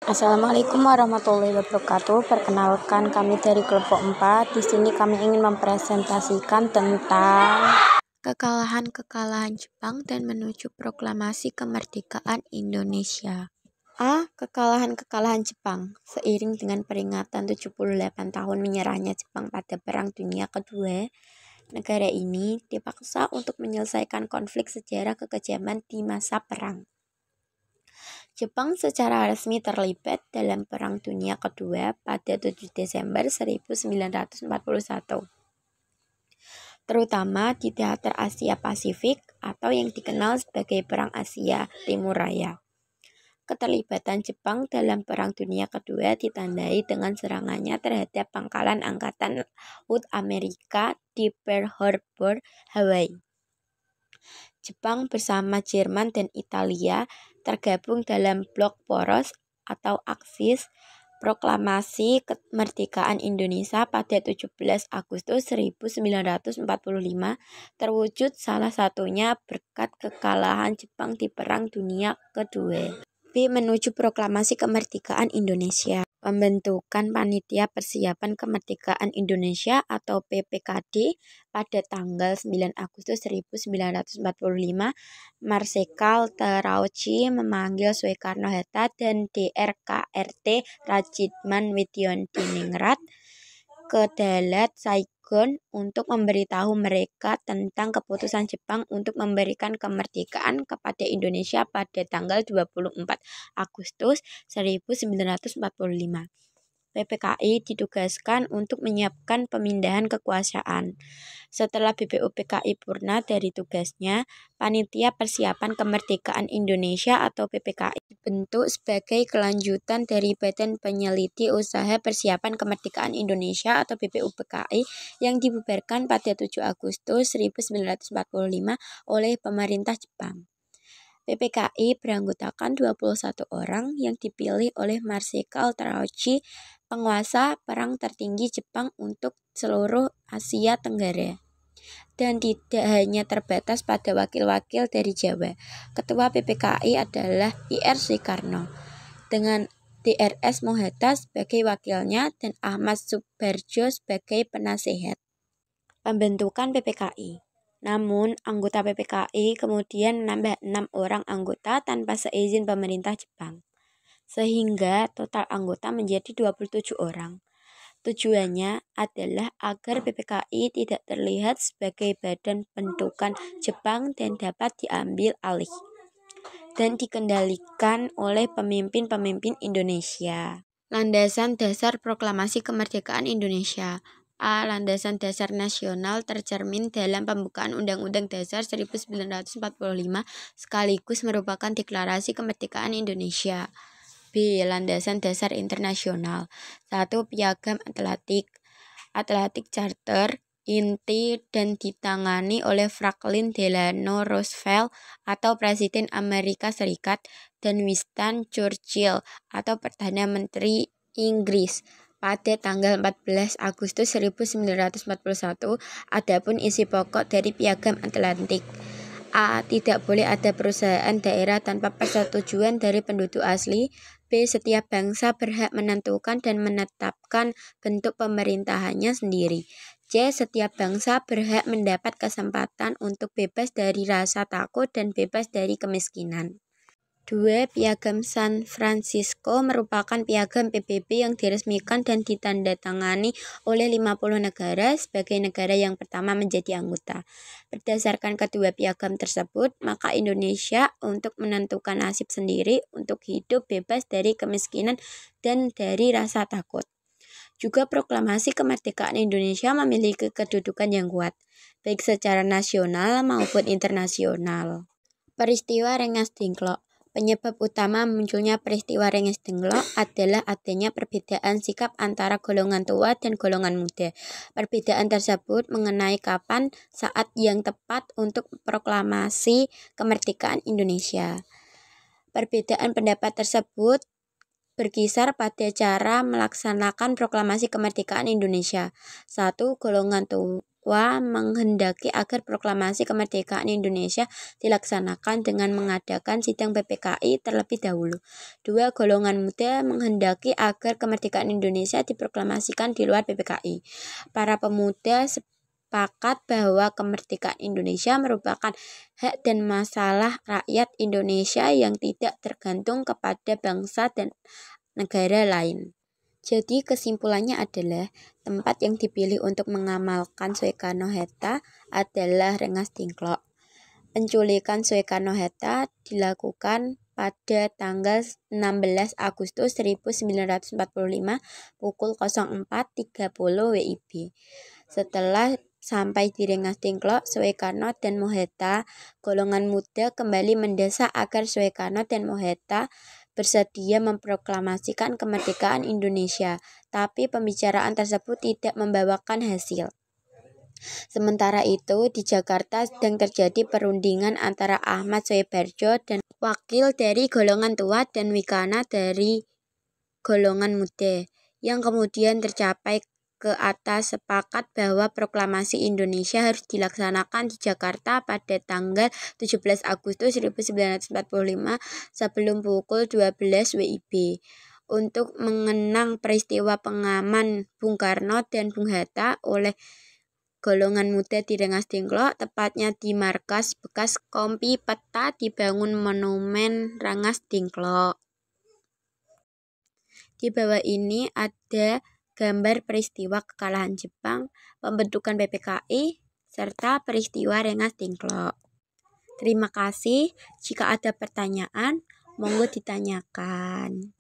Assalamualaikum warahmatullahi wabarakatuh. Perkenalkan, kami dari kelompok 4. Di sini kami ingin mempresentasikan tentang kekalahan-kekalahan Jepang dan menuju proklamasi kemerdekaan Indonesia. Kekalahan-kekalahan Jepang. Seiring dengan peringatan 78 tahun menyerahnya Jepang pada Perang Dunia Kedua, negara ini dipaksa untuk menyelesaikan konflik sejarah kekejaman di masa perang. Jepang secara resmi terlibat dalam Perang Dunia Kedua pada 7 Desember 1941, terutama di teater Asia Pasifik atau yang dikenal sebagai Perang Asia Timur Raya. Keterlibatan Jepang dalam Perang Dunia Kedua ditandai dengan serangannya terhadap pangkalan Angkatan Laut Amerika di Pearl Harbor, Hawaii. Jepang bersama Jerman dan Italia tergabung dalam blok poros atau Aksis. Proklamasi kemerdekaan Indonesia pada 17 Agustus 1945 terwujud salah satunya berkat kekalahan Jepang di Perang Dunia Kedua. Menuju proklamasi kemerdekaan Indonesia. Pembentukan Panitia Persiapan Kemerdekaan Indonesia atau PPKD pada tanggal 9 Agustus 1945, Marsikal Terauchi memanggil Soekarno-Hatta dan DRKRT Rajitman Widyodiningrat ke Dalat Saigon untuk memberitahu mereka tentang keputusan Jepang untuk memberikan kemerdekaan kepada Indonesia pada tanggal 24 Agustus 1945. PPKI ditugaskan untuk menyiapkan pemindahan kekuasaan. Setelah BPUPKI purna dari tugasnya, Panitia Persiapan Kemerdekaan Indonesia atau PPKI dibentuk sebagai kelanjutan dari Badan Penyeliti Usaha Persiapan Kemerdekaan Indonesia atau BPUPKI yang dibubarkan pada 7 Agustus 1945 oleh pemerintah Jepang. PPKI beranggotakan 21 orang yang dipilih oleh Marsikal Terauchi, penguasa perang tertinggi Jepang untuk seluruh Asia Tenggara. Dan tidak hanya terbatas pada wakil-wakil dari Jawa. Ketua PPKI adalah Ir Soekarno, dengan DRS Mohatta sebagai wakilnya dan Ahmad Subarjo sebagai penasehat. Pembentukan PPKI. Namun, anggota PPKI kemudian menambah 6 orang anggota tanpa seizin pemerintah Jepang, sehingga total anggota menjadi 27 orang. Tujuannya adalah agar PPKI tidak terlihat sebagai badan bentukan Jepang dan dapat diambil alih dan dikendalikan oleh pemimpin-pemimpin Indonesia. Landasan dasar proklamasi kemerdekaan Indonesia. Landasan dasar nasional tercermin dalam pembukaan Undang-Undang Dasar 1945 sekaligus merupakan deklarasi kemerdekaan Indonesia. Landasan dasar internasional. 1. Piagam Atlantic Charter, inti dan ditangani oleh Franklin Delano Roosevelt atau Presiden Amerika Serikat dan Winston Churchill atau Perdana Menteri Inggris pada tanggal 14 Agustus 1941. Adapun isi pokok dari Piagam Atlantik. Tidak boleh ada perusahaan daerah tanpa persetujuan dari penduduk asli. Setiap bangsa berhak menentukan dan menetapkan bentuk pemerintahannya sendiri. Setiap bangsa berhak mendapat kesempatan untuk bebas dari rasa takut dan bebas dari kemiskinan. 2. Piagam San Francisco merupakan piagam PBB yang diresmikan dan ditandatangani oleh 50 negara sebagai negara yang pertama menjadi anggota. Berdasarkan kedua piagam tersebut, maka Indonesia untuk menentukan nasib sendiri untuk hidup bebas dari kemiskinan dan dari rasa takut. Juga proklamasi kemerdekaan Indonesia memiliki kedudukan yang kuat, baik secara nasional maupun internasional. Peristiwa Rengas Dengklok. Penyebab utama munculnya peristiwa Rengas Dengklok adalah adanya perbedaan sikap antara golongan tua dan golongan muda. Perbedaan tersebut mengenai kapan saat yang tepat untuk proklamasi kemerdekaan Indonesia. Perbedaan pendapat tersebut berkisar pada cara melaksanakan proklamasi kemerdekaan Indonesia. 1. Golongan tua menghendaki agar proklamasi kemerdekaan Indonesia dilaksanakan dengan mengadakan sidang PPKI terlebih dahulu. 2. Golongan muda menghendaki agar kemerdekaan Indonesia diproklamasikan di luar PPKI. Para pemuda sepakat bahwa kemerdekaan Indonesia merupakan hak dan masalah rakyat Indonesia yang tidak tergantung kepada bangsa dan negara lain. Jadi kesimpulannya adalah tempat yang dipilih untuk mengamalkan Soekarno-Hatta adalah Rengas Dengklok. Penculikan Soekarno-Hatta dilakukan pada tanggal 16 Agustus 1945 pukul 04.30 WIB. Setelah sampai di Rengas Dengklok, Soekarno dan Mohatta, golongan muda kembali mendesak agar Soekarno dan Mohatta bersedia memproklamasikan kemerdekaan Indonesia, tapi pembicaraan tersebut tidak membawakan hasil. Sementara itu, di Jakarta sedang terjadi perundingan antara Ahmad Soebarjo dan wakil dari golongan tua dan Wikana dari golongan muda, yang kemudian tercapai ke atas sepakat bahwa proklamasi Indonesia harus dilaksanakan di Jakarta pada tanggal 17 Agustus 1945 sebelum pukul 12 WIB. Untuk mengenang peristiwa pengaman Bung Karno dan Bung Hatta oleh golongan muda di Rengas Dengklok, tepatnya di markas bekas Kompi Peta, dibangun monumen Rengas Dengklok. Di bawah ini ada gambar peristiwa kekalahan Jepang, pembentukan PPKI, serta peristiwa Rengas Dengklok. Terima kasih. Jika ada pertanyaan, monggo ditanyakan.